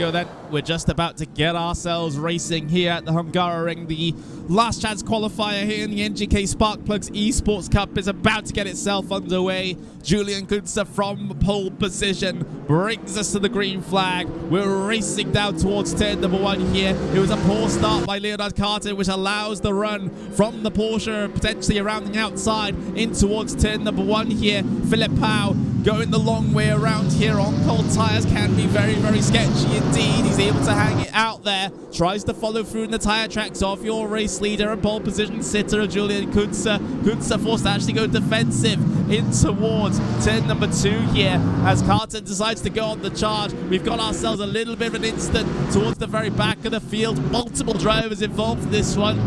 go then. We're just about to get ourselves racing here at the Hungaroring. The last chance qualifier here in the NGK Sparkplugs Esports Cup is about to get itself underway. Julian Kunze from pole position brings us to the green flag. We're racing down towards turn number 1 here. It was a poor start by Leonard Carter, which allows the run from the Porsche, potentially around the outside in towards turn number 1 here. Philip Pau going the long way around here on cold tyres can be very, very sketchy indeed. He's able to hang it out there. Tries to follow through in the tyre tracks off your race leader and pole position sitter Julian Kunze. Kunze forced to actually go defensive in towards turn number 2 here as Carter decides to go on the charge. We've got ourselves a little bit of an incident towards the very back of the field. Multiple drivers involved in this one.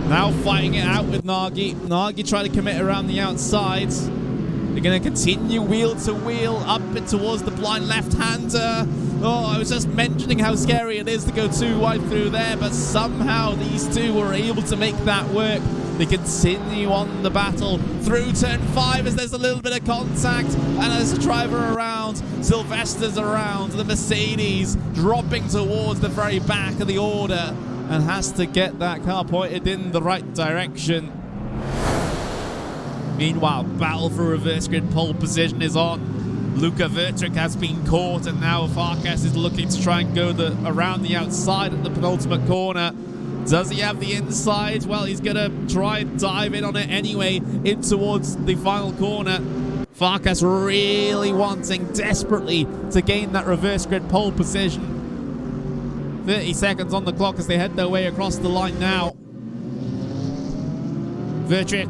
Now fighting it out with Nagy. Nagy trying to commit around the outside. They're going to continue wheel to wheel up and towards the blind left-hander. Oh, I was just mentioning how scary it is to go too wide through there, but somehow these two were able to make that work. They continue on the battle through turn 5 as there's a little bit of contact, and as the driver around, Sylvester's around, the Mercedes dropping towards the very back of the order and has to get that car pointed in the right direction. Meanwhile, battle for reverse grid pole position is on. Luca Vertrick has been caught, and now Farkas is looking to try and go around the outside at the penultimate corner. Does he have the inside? Well, he's going to try and dive in on it anyway, in towards the final corner. Farkas really wanting desperately to gain that reverse grid pole position. 30 seconds on the clock as they head their way across the line now. Vertrick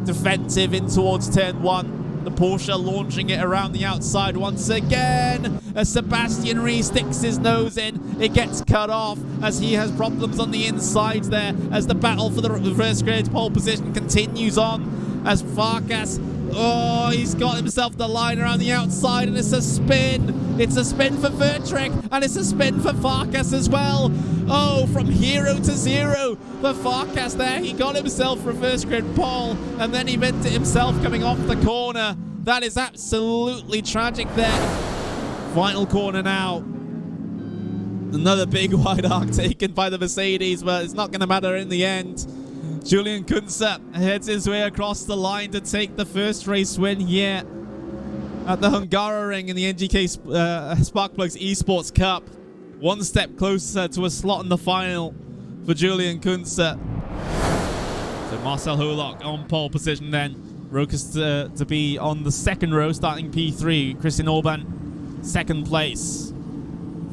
defensive in towards turn 1. The Porsche launching it around the outside once again. As Sebastian Ries sticks his nose in, it gets cut off as he has problems on the inside there as the battle for the reverse grid pole position continues on as Farkas, oh, he's got himself the line around the outside and it's a spin. It's a spin for Vertrick and it's a spin for Farkas as well. Oh, from hero to zero for Farkas there. He got himself reverse grid pole and then he meant it himself coming off the corner. That is absolutely tragic there. Final corner now. Another big wide arc taken by the Mercedes, but it's not going to matter in the end. Julian Kunze heads his way across the line to take the first race win here at the Hungaroring in the NGK Sparkplugs Esports Cup. One step closer to a slot in the final for Julian Kunze. So Marcel Holock on pole position then. Rokas to be on the second row, starting P3. Christian Orban, second place.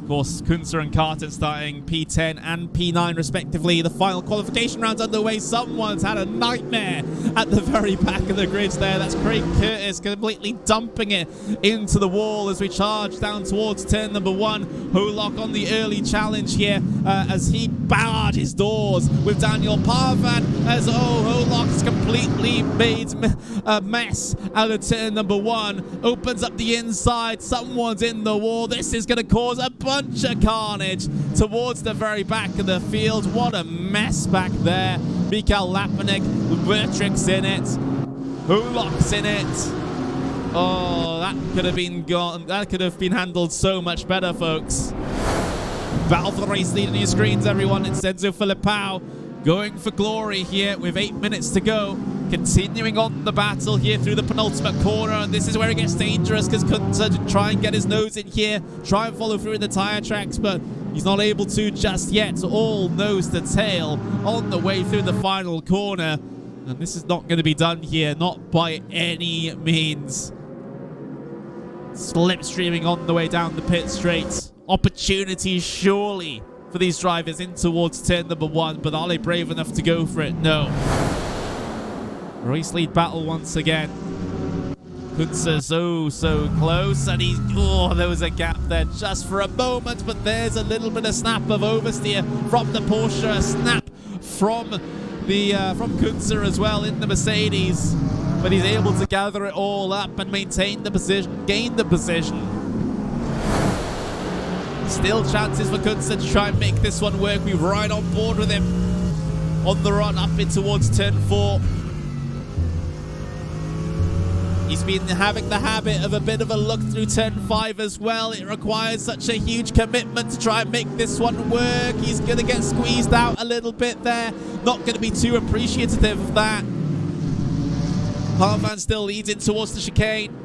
Of course, Kunze and Carter starting P10 and P9 respectively. The final qualification round's underway. Someone's had a nightmare at the very back of the grids there. That's Craig Curtis completely dumping it into the wall as we charge down towards turn number 1. Holock on the early challenge here as he barred his doors with Daniel Parvan as Holock has completely made a mess out of turn number 1. Opens up the inside. Someone's in the wall. This is going to cause a bunch of carnage towards the very back of the field. What a mess back there. Mikael Lapanek, Vertrick's in it. Holock's in it. Oh, that could have been gone. That could have been handled so much better, folks. Battle for the race lead on your screens, everyone. It's Enzo Filipao going for glory here with 8 minutes to go. Continuing on the battle here through the penultimate corner, and this is where it gets dangerous because Kunze try and get his nose in here, try and follow through in the tyre tracks, but he's not able to just yet. All nose to tail on the way through the final corner, and this is not going to be done here, not by any means. Slipstreaming on the way down the pit straight. Opportunity surely for these drivers in towards turn number 1, but are they brave enough to go for it? No. Race lead battle once again. Kunze so close, and there was a gap there just for a moment, but there's a little bit of snap of oversteer from the Porsche, a snap from Kunze as well in the Mercedes, but he's able to gather it all up and maintain the position, gain the position. Still chances for Kunze to try and make this one work. We're right on board with him on the run up in towards turn 4. He's been having the habit of a bit of a look through turn 5 as well. It requires such a huge commitment to try and make this one work. He's going to get squeezed out a little bit there. Not going to be too appreciative of that. Parvan still leads in towards the chicane.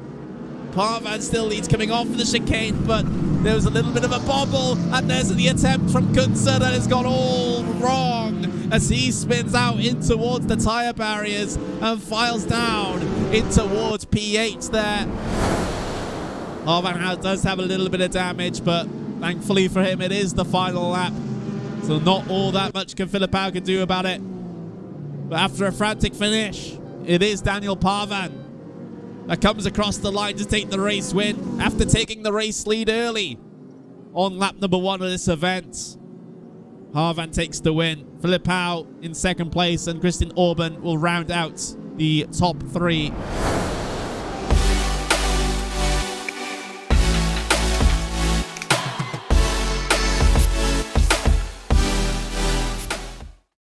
Parvan still leads coming off of the chicane, but there was a little bit of a bobble, and there's the attempt from Kunze that has gone all wrong as he spins out in towards the tyre barriers and files down in towards P8 there. Parvan does have a little bit of damage, but thankfully for him, it is the final lap. So not all that much can Filipao can do about it. But after a frantic finish, it is Daniel Parvan that comes across the line to take the race win after taking the race lead early on lap number 1 of this event. Parvan takes the win. Filipao in second place, and Christian Orban will round out the top 3.